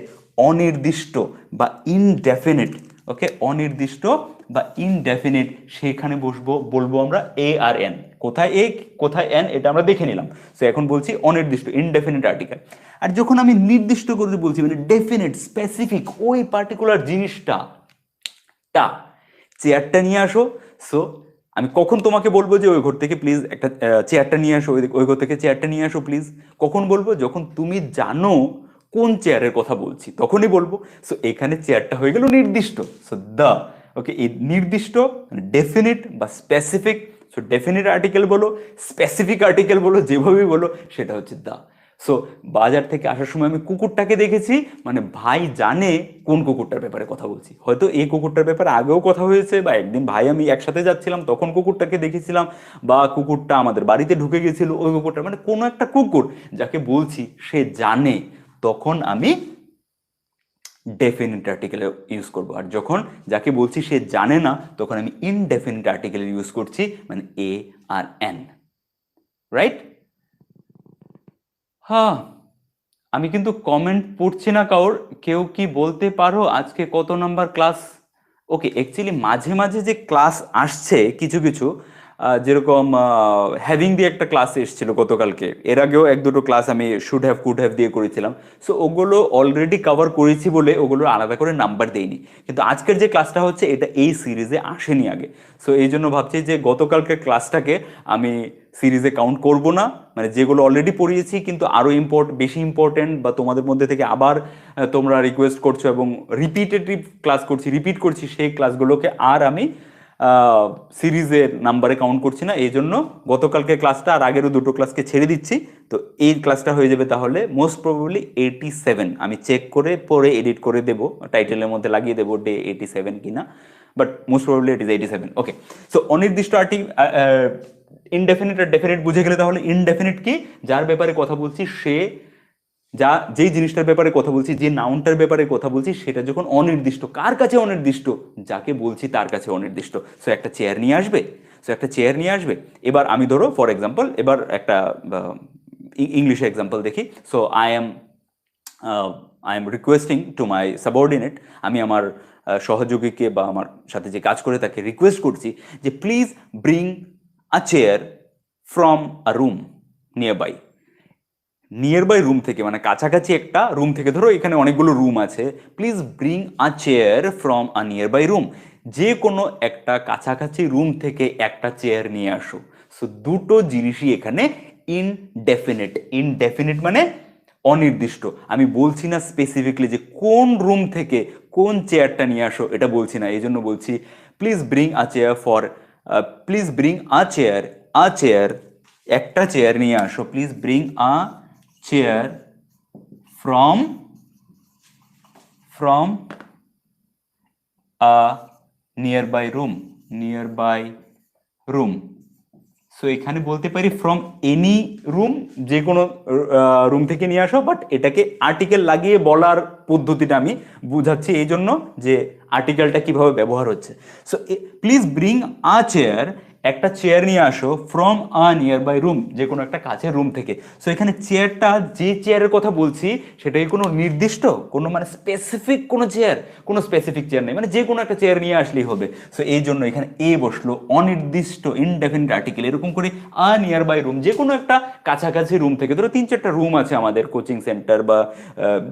অনির্দিষ্ট বা ইনডেফিনিট। ওকে, অনির্দিষ্ট বা ইনডেফিনিট। সেখানে বলবো আমরা এ আর এন। কোথায় এ কোথায় এন এটা আমরা দেখে নিলাম। তো এখন বলছি অনির্দিষ্ট, ইনডেফিনিট আর্টিকেল। আর যখন আমি নির্দিষ্ট করে বলছি, মানে ডেফিনিট, স্পেসিফিক, ওই পার্টিকুলার জিনিসটা, চেয়ারটা নিয়ে আসো। সো আমি কখন তোমাকে বলবো যে ওই ঘর থেকে প্লিজ একটা চেয়ারটা নিয়ে আসো, ওই ঘর থেকে চেয়ারটা নিয়ে আসো প্লিজ? কখন বলবো? যখন তুমি জানো কোন চেয়ারের কথা বলছি, তখনই বলবো। সো এখানে চেয়ারটা হয়ে গেল নির্দিষ্ট। সো দ্য, ওকে, এই নির্দিষ্ট, ডেফিনিট বা স্পেসিফিক। সো ডেফিনিট আর্টিকেল বলো, স্পেসিফিক আর্টিকেল বলো, যেভাবেই বলো, সেটা হচ্ছে দ্য। সো বাজার থেকে আসার সময় আমি কুকুরটাকে দেখেছি, মানে ভাই জানে কোন কুকুরটার ব্যাপারে কথা বলছি। হয়তো এই কুকুরটার ব্যাপারে আগেও কথা হয়েছে, বা একদিন ভাই আমি একসাথে যাচ্ছিলাম তখন কুকুরটাকে দেখেছিলাম, বা কুকুরটা আমাদের বাড়িতে ঢুকে গেছিল ওই কুকুরটা, মানে কোনো একটা কুকুর যাকে বলছি সে জানে, তখন আমি ডেফিনিট আর্টিকেল ইউজ করব। আর যখন যাকে বলছি সে জানে না, তখন আমি ইনডেফিনিট আর্টিকেল ইউজ করছি, মানে এ আর এন। রাইট? হ্যাঁ, আমি কিন্তু কমেন্ট পড়ছি না কারোর। কেউ কি বলতে পারো আজকে কত নাম্বার ক্লাস? ওকে, অ্যাকচুয়ালি মাঝে মাঝে যে ক্লাস আসছে কিছু কিছু, যেরকম হ্যাভিং দিয়ে একটা ক্লাস এসেছিল গতকালকে, এর আগেও এক দুটো ক্লাস আমি শুড হ্যাভ কুড হ্যাভ দিয়ে করেছিলাম। সো ওগুলো অলরেডি কভার করেছি বলে ওগুলো আলাদা করে নাম্বার দেইনি। কিন্তু আজকের যে ক্লাসটা হচ্ছে এটা এই সিরিজে আসেনি আগে। সো এই জন্য ভাবছি যে গতকালকের ক্লাসটাকে আমি সিরিজে কাউন্ট করব না, মানে যেগুলো অলরেডি পড়িয়েছি কিন্তু আরও বেশি ইম্পর্টেন্ট, বা তোমাদের মধ্যে থেকে আবার তোমরা রিকোয়েস্ট করছো এবং রিপিটেটিভ ক্লাস রিপিট করছি, সেই ক্লাসগুলোকে আর আমি সিরিজের নাম্বারে কাউন্ট করছি না। এই জন্য গতকালকে ক্লাসটা আর আগেরও দুটো ক্লাসকে ছেড়ে দিচ্ছি। তো এই ক্লাসটা হয়ে যাবে তাহলে মোস্ট প্রবাবলি 87। আমি চেক করে পরে এডিট করে দেবো, টাইটেলের মধ্যে লাগিয়ে দেবো ডে 87 কিনা, but most probably it is 87। Okay, so অনির্দিষ্ট ইনডেফিনিট আর ডেফিনিট বুঝে গেলে তাহলে ইনডেফিনিট কি? যার ব্যাপারে কথা বলছি সে, যেই জিনিসটার ব্যাপারে কথা বলছি, যে নাউনটার ব্যাপারে কথা বলছি, সেটা যখন অনির্দিষ্ট, কার কাছে অনির্দিষ্ট? যাকে বলছি তার কাছে অনির্দিষ্ট। সো একটা চেয়ার নিয়ে আসবে, এবার আমি ধরো ফর এক্সাম্পল, এবার একটা ইংলিশে এক্সাম্পল দেখি। So I am requesting to my subordinate, আমি আমার সহযোগীকে বা আমার সাথে যে কাজ করে তাকে রিকোয়েস্ট করছি যে please bring a chair from a room nearby room থেকে, মানে কাছাকাছি একটা রুম থেকে, ধরো এখানে অনেকগুলো রুম আছে, please bring a chair from a nearby room, যে কোনো একটা কাছাকাছি রুম থেকে একটা চেয়ার নিয়ে আসো। সো দুটো জিনিসই এখানে ইনডেফিনিট। ইনডেফিনিট মানে অনির্দিষ্ট। আমি বলছি না স্পেসিফিকলি যে কোন রুম থেকে কোন চেয়ারটা নিয়ে আসো, এটা বলছি না। এই জন্য বলছি please bring a chair for, please bring a chair, a chair, একটা চেয়ার নিয়ে আসো, please bring a chair from, from a nearby room, nearby room. So এখানে বলতে পারি ফ্রম এনি রুম, যে কোনো রুম থেকে নিয়ে আসো, বাট এটাকে আর্টিকেল লাগিয়ে বলার পদ্ধতিটা আমি বুঝাচ্ছি এই জন্য যে আর্টিকেলটা কিভাবে ব্যবহার হচ্ছে। So please bring a chair, একটা চেয়ার নিয়ে আসো from a nearby room, যে কোনো একটা কাছের রুম থেকে। সো এখানে চেয়ারটা, যে চেয়ারের কথা বলছি সেটাই কোনো নির্দিষ্ট, কোনো মানে স্পেসিফিক কোনো চেয়ার, কোনো স্পেসিফিক চেয়ার নেই, মানে যে কোনো একটা চেয়ার নিয়ে আসলেই হবে। সো এই জন্য এখানে এ বসলো, অনির্দিষ্ট ইনডেফিনিট আর্টিকেল। এরকম করে আ নিয়ার বাই রুম, যে কোনো একটা কাছাকাছি রুম থেকে, ধরো 3-4টা রুম আছে আমাদের কোচিং সেন্টার বা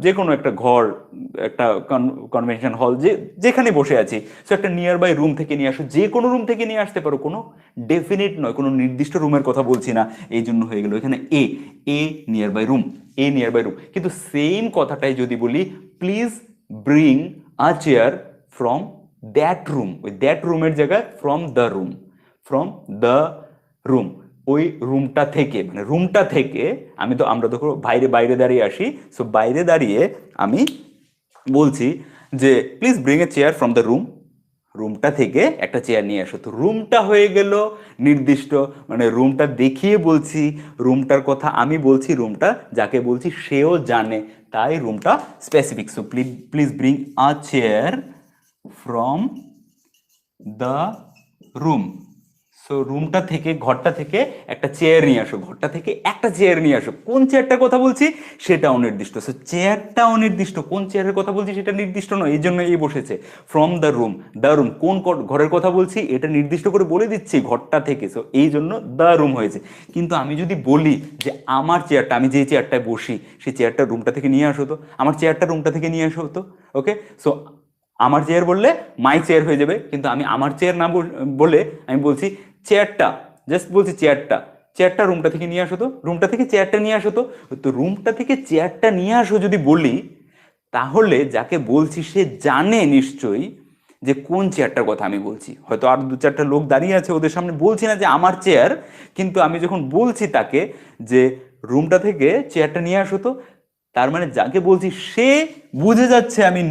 যে কোনো একটা ঘর, একটা কনভেনশন হল, যেখানে বসে আছি, সো একটা নিয়ার বাই রুম থেকে নিয়ে আসো, যে কোনো রুম থেকে নিয়ে আসতে পারো, কোনো ডেফিনিট নয়, কোনো নির্দিষ্ট রুমের কথা বলছি না। এই জন্য হয়ে গেল এখানে a, a nearby room, a nearby room. কিন্তু সেম কথাটাই যদি বলি please bring a chair from that room, ওই দ্যাট রুমের জায়গায় from the room, from the room, ওই রুমটা থেকে, মানে রুমটা থেকে। আমরা দেখো বাইরে বাইরে দাঁড়িয়ে আসি, সো বাইরে দাঁড়িয়ে আমি বলছি যে please bring a chair from the room, রুমটা থেকে একটা চেয়ার নিয়ে আসো। তো রুমটা হয়ে গেল নির্দিষ্ট, মানে রুমটা দেখিয়ে বলছি, রুমটার কথা আমি বলছি, রুমটা যাকে বলছি সেও জানে, তাই রুমটা specific. So please bring a chair from the room. So রুমটা থেকে, ঘরটা থেকে একটা চেয়ার নিয়ে আসো, ঘরটা থেকে একটা চেয়ার নিয়ে আসো। কোন চেয়ারটার কথা বলছি সেটা অনির্দিষ্ট। সো চেয়ারটা অনির্দিষ্ট, কোন চেয়ারের কথা বলছি সেটা নির্দিষ্ট নয়, এই জন্য এই বসেছে from the room. The room, কোন ঘরের কথা বলছি এটা নির্দিষ্ট করে বলে দিচ্ছি, ঘরটা থেকে, সো এই জন্য দ্য রুম হয়েছে। কিন্তু আমি যদি বলি যে আমার চেয়ারটা, আমি যে চেয়ারটায় বসি সেই চেয়ারটা রুমটা থেকে নিয়ে আসো, তো আমার চেয়ারটা রুমটা থেকে নিয়ে আসো তো। ওকে, সো আমার চেয়ার বললে মাই চেয়ার হয়ে যাবে, কিন্তু আমি আমার চেয়ার না বলে আমি বলছি চেয়ারটা, জাস্ট বলছি চেয়ারটা, চেয়ারটা রুমটা থেকে নিয়ে আসো তো, রুমটা থেকে চেয়ারটা নিয়ে আসো তো। তো রুমটা থেকে চেয়ারটা নিয়ে আসো যদি বলি, তাহলে যাকে বলছি সে জানে নিশ্চয়ই যে কোন চেয়ারটার কথা আমি বলছি। হয়তো আর 2-4টা লোক দাঁড়িয়ে আছে, ওদের সামনে বলছি না যে আমার চেয়ার, কিন্তু আমি যখন বলছি তাকে যে রুমটা থেকে চেয়ারটা নিয়ে আসো তো, তার মানে যাকে বলছি সে বুঝে যাচ্ছে আমি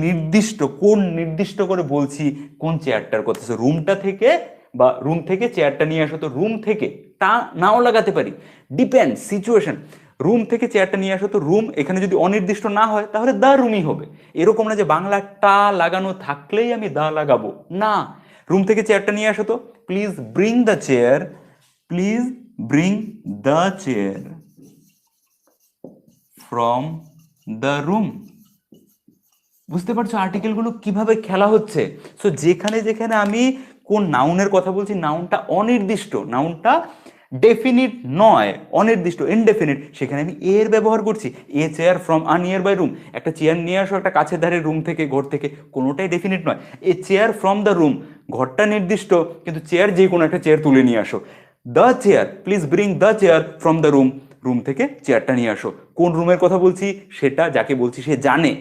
নির্দিষ্ট করে বলছি কোন চেয়ারটার কথা। রুমটা থেকে বা রুম থেকে চেয়ারটা নিয়ে আসো, তো রুম থেকে তা নাও লাগাতে পারি, ডিপেন্ড সিচুয়েশন। রুম থেকে চেয়ারটা নিয়ে আসো, তো রুম এখানে যদি অনির্দিষ্ট না হয় তাহলে দা রুমই হবে। এরকম না যে বাংলা টা লাগানো থাকলেই আমি দা লাগাবো, না। রুম থেকে চেয়ারটা নিয়ে আসো তো, please bring the chair, please bring the chair from the room. বুঝতে পারছো আর্টিকেলগুলো কিভাবে খেলা হচ্ছে? সো যেখানে যেখানে আমি কোন নাউনের কথা বলছি, নাউনটা অনির্দিষ্ট, নাউনটা ডেফিনিট নয়, অনির্দিষ্ট ইনডেফিনিট, সেখানে আমি এর ব্যবহার করছি। A chair from a nearby room, একটা চেয়ার নিয়ে আসো একটা কাছের ধারে রুম থেকে, ঘর থেকে, কোনোটাই ডেফিনিট নয়। এ চেয়ার ফ্রম দ্য রুম, ঘরটা নির্দিষ্ট, কিন্তু চেয়ার যে কোনো একটা চেয়ার তুলে নিয়ে আসো। The chair, please bring the chair from the room, room থেকে চেয়ারটা নিয়ে আসো। কোন রুমের কথা বলছি সেটা যাকে বলছি সে জানে,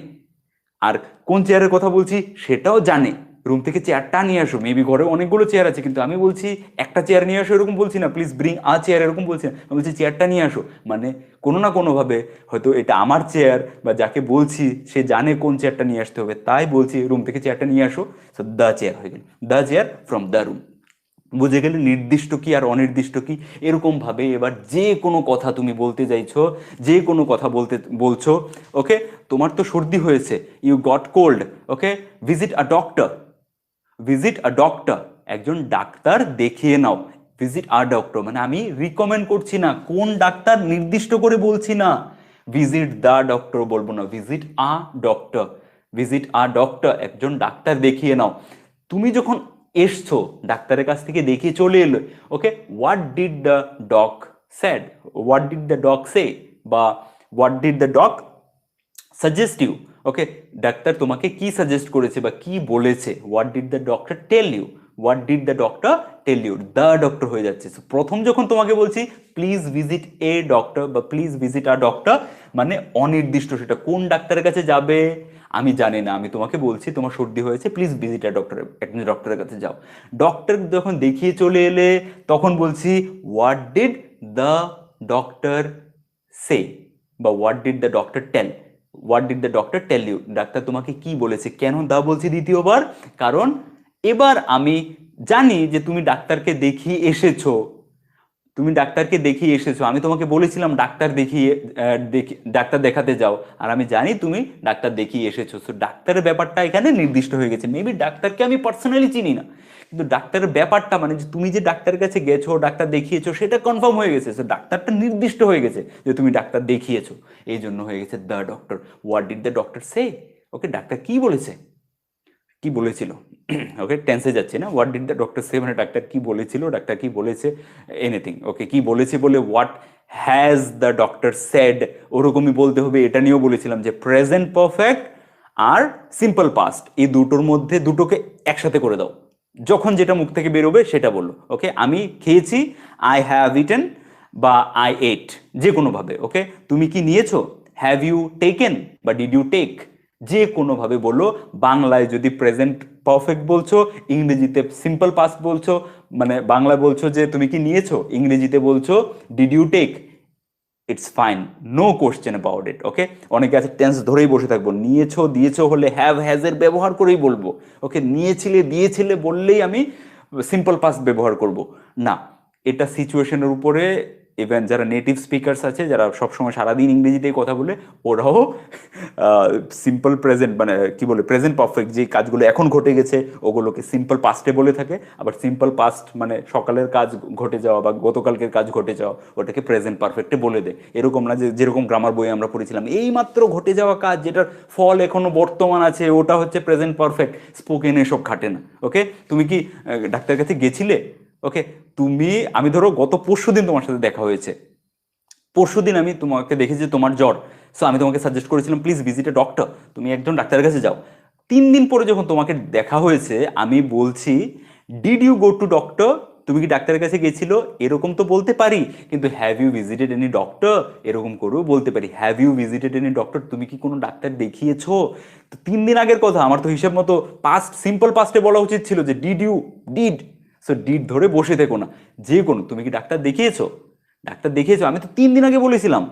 আর কোন চেয়ারের কথা বলছি সেটাও জানে। রুম থেকে চেয়ারটা নিয়ে আসো, মেবি ঘরে অনেকগুলো চেয়ার আছে, কিন্তু আমি বলছি একটা চেয়ার নিয়ে আসো এরকম বলছি না, প্লিজ ব্রিং আ চেয়ার এরকম বলছি না, আমি বলছি চেয়ারটা নিয়ে আসো। মানে কোনো না কোনোভাবে হয়তো এটা আমার চেয়ার, বা যাকে বলছি সে জানে কোন চেয়ারটা নিয়ে আসতে হবে, তাই বলছি রুম থেকে চেয়ারটা নিয়ে আসো। সো দ্য চেয়ার হয়ে গেল, the chair from the room. বুঝে গেলে নির্দিষ্ট কি আর অনির্দিষ্ট কি। এরকম ভাবে এবার যে কোনো কথা তুমি বলতে চাইছো, যে কোনো কথা বলছো, ওকে, তোমার তো সর্দি হয়েছে, you got cold, okay, visit a doctor, visit a doctor, একজন ডাক্তার দেখিয়ে নাও। ভিজিট আ ডক্টর মানে আমি রিকমেন্ড করছি না, কোন ডাক্তার নির্দিষ্ট করে বলছি না। ভিজিট দ্য ডক্টর বলবো না, visit a doctor, visit a doctor, একজন ডাক্তার দেখিয়ে নাও। তুমি যখন এসছো ডাক্তারের কাছ থেকে দেখিয়ে চলে এলো, okay, what did the dog said, what did the dog say, বা what did the dog suggest you, okay, doctor তোমাকে কি সাজেস্ট করেছে বা কি বলেছে, what did the doctor tell you, what did the doctor tell you, the doctor হয়ে যাচ্ছে। প্রথম যখন তোমাকে বলছি প্লিজ ভিজিট এ ডক্টর বা প্লিজ ভিজিট আ ডক্টর, মানে অনির্দিষ্ট, সেটা কোন ডাক্তারের কাছে যাবে আমি জানি না, আমি তোমাকে বলছি তোমার সর্দি হয়েছে, প্লিজ ভিজিট আ ডক্টর, একজন ডক্টরের কাছে যাও। ডক্টর যখন দেখিয়ে চলে এলে তখন বলছি what did the doctor say বা what did the doctor tell, what did the doctor tell you, ডাক্তার তোমাকে কি বলেছে। কেন দা বলছি দ্বিতীয়বার, কারণ এবার আমি জানি যে তুমি ডাক্তারকে দেখিয়ে এসেছো, তুমি ডাক্তারকে দেখিয়ে এসেছো, আমি তোমাকে বলেছিলাম ডাক্তার দেখিয়ে ডাক্তার দেখাতে যাও, আর আমি জানি তুমি ডাক্তার দেখিয়ে এসেছো। সো ডাক্তারের ব্যাপারটা এখানে নির্দিষ্ট হয়ে গেছে। মেবি ডাক্তারকে আমি পার্সোনালি চিনি না, কিন্তু ডাক্তারের ব্যাপারটা মানে যে তুমি যে ডাক্তারের কাছে গেছো, ডাক্তার দেখিয়েছো, সেটা কনফার্ম হয়ে গেছে। সো ডাক্তারটা নির্দিষ্ট হয়ে গেছে যে তুমি ডাক্তার দেখিয়েছো, এই জন্য হয়ে গেছে the doctor. What did the doctor say, okay, doctor কি বলেছে, কি বলেছিল, ওকে, টেন্সে যাচ্ছে না, হোয়াট ডিড দ্য ডক্টর সে মানে ডাক্তার কি বলেছিল, ডাক্তার কি বলেছে, এনিথিং, ওকে, কি বলেছে বলে what has the doctor said ওরকমই বলতে হবে। এটা নিয়েও বলেছিলাম যে প্রেজেন্ট পারফেক্ট আর সিম্পল পাস্ট এই দুটোর মধ্যে দুটোকে একসাথে করে দাও, যখন যেটা মুখ থেকে বেরোবে সেটা বলো। ওকে, আমি খেয়েছি, আই হ্যাভ ইটেন বা আই এট, যে কোনোভাবে। ওকে, তুমি কি নিয়েছো, হ্যাভ ইউ টেকেন বা ডিড ইউ টেক, যে কোনোভাবে বলো। বাংলায় যদি প্রেজেন্ট পারফেক্ট বলছো, ইংরেজিতে সিম্পল পাস্ট বলছো, মানে বাংলায় বলছো যে তুমি কি নিয়েছো, ইংরেজিতে বলছো did you take, it's fine, no question about it. Okay, অনেকে আছে টেন্স ধরেই বসে থাকবো, নিয়েছো দিয়েছো হলে হ্যাভ হ্যাজের ব্যবহার করেই বলবো। ওকে, নিয়েছিলে দিয়েছিলে বললেই আমি সিম্পল পাস্ট ব্যবহার করব না, এটা সিচুয়েশনের উপরে। ইভেন যারা নেটিভ স্পিকার্স আছে, যারা সবসময় সারাদিন ইংরেজিতেই কথা বলে, ওরাও সিম্পল প্রেজেন্ট মানে কি বলে প্রেজেন্ট পারফেক্ট যে কাজগুলো এখন ঘটে গেছে ওগুলোকে সিম্পল পাস্টে বলে থাকে। আবার সিম্পল পাস্ট মানে সকালের কাজ ঘটে যাওয়া বা গতকালকের কাজ ঘটে যাওয়া, ওটাকে প্রেজেন্ট পারফেক্টে বলে দেয়। এরকম না যে যেরকম গ্রামার বইয়ে আমরা পড়েছিলাম এই মাত্র ঘটে যাওয়া কাজ যেটার ফল এখনো বর্তমান আছে ওটা হচ্ছে প্রেজেন্ট পারফেক্ট, স্পোকেন এসব খাটে না। ওকে, তুমি কি ডাক্তারের কাছে গেছিলে, ওকে, তুমি, আমি ধরো গত পরশুদিন তোমার সাথে দেখা হয়েছে, পরশুদিন আমি তোমাকে দেখেছি যে তোমার জ্বর, সো আমি তোমাকে সাজেস্ট করেছিলাম প্লিজ ভিজিট এ ডক্টর, তুমি একজন ডাক্তারের কাছে যাও। 3 দিন পরে যখন তোমাকে দেখা হয়েছে আমি বলছি did you go to doctor, তুমি কি ডাক্তারের কাছে গেছিল, এরকম তো বলতে পারি, কিন্তু have you visited any doctor এরকম করেও বলতে পারি। Have you visited any doctor, তুমি কি কোনো ডাক্তার দেখিয়েছো, তো 3 দিন আগের কথা, আমার তো হিসাব মতো পাস্ট সিম্পল পাস্টে বলা উচিত ছিল যে did you, did, so did ধরে বসে থেকো না, যে কোনো, তুমি কি ডাক্তার দেখিয়েছো, ডাক্তার দেখিয়েছো, আমি তো 3 দিন আগে বলেছিলাম,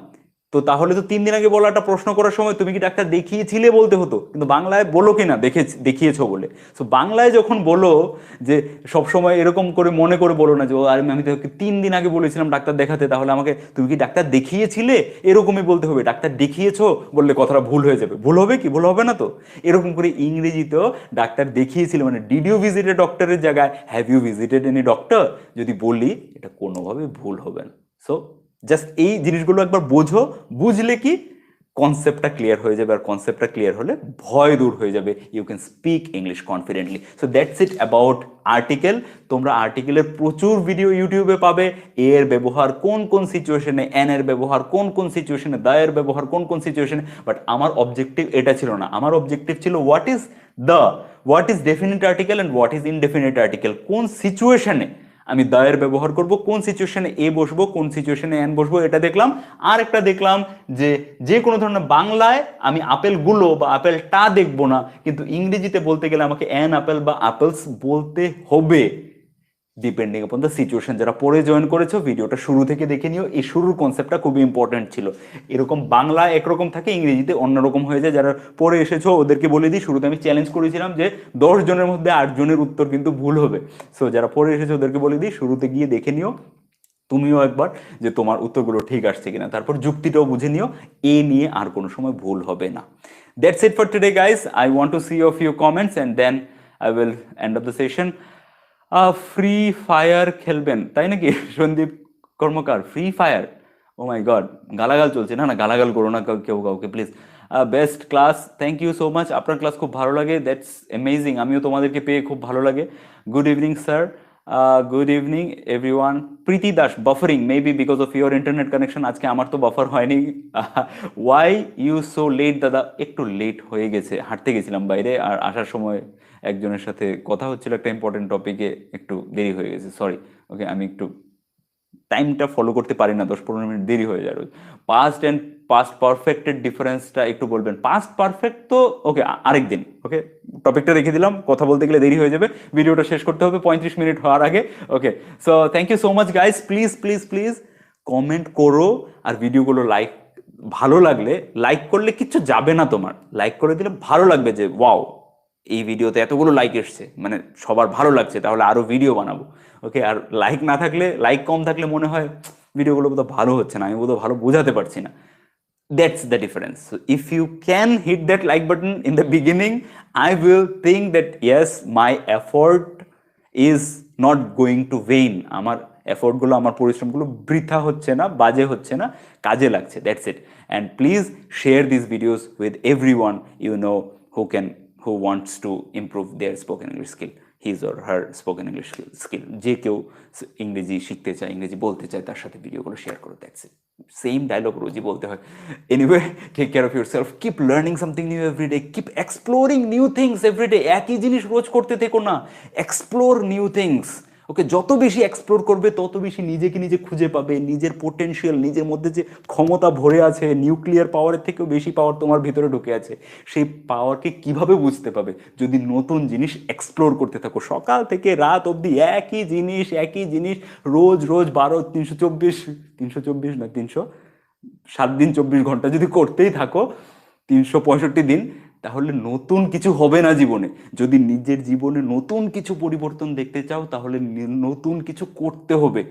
তো তাহলে তো 3 দিন আগে বলাটা প্রশ্ন করার সময় তুমি কি ডাক্তার দেখিয়েছিলে বলতে হতো, কিন্তু বাংলায় বলো কি না দেখিয়েছো বলে। তো বাংলায় যখন বলো যে সব সময় এরকম করে মনে করে বলো না যে ও আর আমি তোকে 3 দিন আগে বলেছিলাম ডাক্তার দেখাতে, তাহলে আমাকে তুমি কি ডাক্তার দেখিয়েছিলে এরকমই বলতে হবে। ডাক্তার দেখিয়েছো বললে কথাটা ভুল হয়ে যাবে, ভুল হবে কি, ভুল হবে না তো। এরকম করে ইংরেজিতেও ডাক্তার দেখিয়েছিল মানে ডিড ইউ ভিজিটেড ডক্টরের জায়গায় have you visited any doctor যদি বলি, এটা কোনোভাবে ভুল হবে না। সো জাস্ট এই জিনিসগুলো একবার বোঝো, বুঝলে কি কনসেপ্টটা ক্লিয়ার হয়ে যাবে, আর কনসেপ্টটা ক্লিয়ার হলে ভয় দূর হয়ে যাবে, you can speak English confidently. So that's it about article. তোমরা আর্টিকেলের প্রচুর ভিডিও ইউটিউবে পাবে, এর ব্যবহার কোন কোন সিচুয়েশনে, এন এর ব্যবহার কোন কোন সিচুয়েশনে, দা এর ব্যবহার কোন কোন সিচুয়েশনে। বাট আমার অবজেক্টিভ এটা ছিল না, আমার অবজেক্টিভ ছিল what is the, what is definite article and what is indefinite article, কোন সিচুয়েশনে আমি দা এর ব্যবহার করব, কোন সিচুয়েশনে এ বসবো, কোন সিচুয়েশনে এন বসবো, এটা দেখলাম। আর একটা দেখলাম যে যে কোনো ধরনের বাংলায় আমি আপেলগুলো বা আপেলটা দেখবো না, কিন্তু ইংরেজিতে বলতে গেলে আমাকে অ্যান আপেল বা আপেলস বলতে হবে, ডিপেন্ডিং আপন দ্য সিচুয়েশন। যারা পরে জয়েন করেছো ভিডিওটা শুরু থেকে দেখে নিও, এই শুরুর কনসেপ্টটা খুবই ইম্পর্টেন্ট ছিল। এরকম বাংলা একরকম থাকে, ইংরেজিতে অন্যরকম হয়ে যায়। যারা পরে এসেছো ওদেরকে বলে দিই, শুরুতে আমি চ্যালেঞ্জ করেছিলাম যে 10 জনের মধ্যে 8 জনের উত্তর কিন্তু ভুল হবে। সো যারা পরে এসেছো ওদেরকে বলে দিই শুরুতে গিয়ে দেখে নিও তুমিও একবার যে তোমার উত্তরগুলো ঠিক আসছে কিনা, তারপর যুক্তিটাও বুঝে নিও, এ নিয়ে আর কোনো সময় ভুল হবে না। That's it for today guys, I want to see your few comments and then I will end of the session. Free Fire খেলবেন তাই নাকি Sandeep Karmakar, Free Fire, oh my God, গালাগাল চলছে, না না গালাগাল করো না কেউ কাউকে please. Best class, thank you so much, আপনার ক্লাস খুব ভালো লাগে, দ্যাটস অ্যামেজিং, আমিও তোমাদেরকে পেয়ে খুব ভালো লাগে। Good evening sir, good evening everyone. Preeti Das, buffering maybe because of your internet connection. আজকে আমার তো বাফার হয়নি। ওয়াই ইউ সো লেট দাদা? একটু লেট হয়ে গেছে, হাঁটতে গেছিলাম বাইরে, আর আসার সময় একজনের সাথে কথা হচ্ছিল একটা ইম্পর্টেন্ট টপিকে, একটু দেরি হয়ে গেছে, সরি। ওকে, আমি একটু টাইমটা ফলো করতে পারি না, 10-15 মিনিট দেরি হয়ে যায় রোজ। পাস্ট অ্যান্ড পাস্ট পারফেক্টের ডিফারেন্সটা একটু বলবেন। পাস্ট পারফেক্ট তো ওকে আরেকদিন, ওকে টপিকটা রেখে দিলাম, কথা বলতে গেলে দেরি হয়ে যাবে, ভিডিওটা শেষ করতে হবে 35 মিনিট হওয়ার আগে। Okay, so thank you so much guys. Please please please comment করো, আর ভিডিওগুলো লাইক, ভালো লাগলে লাইক করলে কিচ্ছু যাবে না তোমার, লাইক করে দিলে ভালো লাগবে যে ওয়াও, এই ভিডিওতে এতগুলো লাইক এসছে, মানে সবার ভালো লাগছে, তাহলে আরো ভিডিও বানাবো। ওকে, আর লাইক না থাকলে, লাইক কম থাকলে মনে হয় ভিডিওগুলো বোধহয় ভালো হচ্ছে না, আমি বোধহয় ভালো বোঝাতে পারছি না। That's the difference. So if you can hit that like button in the beginning, I will think that yes, my effort is not going to vain. আমার এফোর্টগুলো, আমার পরিশ্রমগুলো বৃথা হচ্ছে না, বাজে হচ্ছে না, কাজে লাগছে। That's it. And please share this videos with everyone you know who wants to improve their spoken English skill, his or her spoken English skill. যে কেউ ইংরেজি শিখতে চায়, ইংরেজি বলতে চায়, তার সাথে ভিডিওগুলো শেয়ার করো। That's it. সেম ডায়লগ রোজই বলতে হয়। Anyway, take care of yourself, keep learning something new everyday, keep exploring new things everyday. একই জিনিস রোজ করতে থেকো না, এক্সপ্লোর নিউ থিংস। ওকে, যত বেশি এক্সপ্লোর করবে তত বেশি নিজেকে নিজে খুঁজে পাবে, নিজের পোটেনশিয়াল, নিজের মধ্যে যে ক্ষমতা ভরে আছে, নিউক্লিয়ার পাওয়ারের থেকেও বেশি পাওয়ার তোমার ভিতরে ঢুকে আছে, সেই পাওয়ারকে কিভাবে বুঝতে পাবে? যদি নতুন জিনিস এক্সপ্লোর করতে থাকো, সকাল থেকে রাত অবধি একই জিনিস রোজ রোজ 324 না 7 দিন 24 ঘন্টা যদি করতেই থাকো, 365 দিন, তাহলে নতুন কিছু হবে না জীবনে। যদি নিজের জীবনে নতুন কিছু পরিবর্তন দেখতে চাও, তাহলে নতুন কিছু করতে হবে।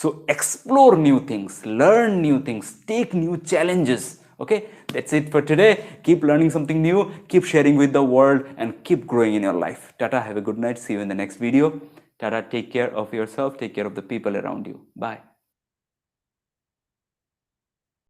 So explore new things, learn new things, take new challenges. Okay, that's it for today. Keep learning something new, keep sharing with the world, and keep growing in your life. Tata, have a good night. See you in the next video. Tata, take care of yourself, take care of the people around you. Bye.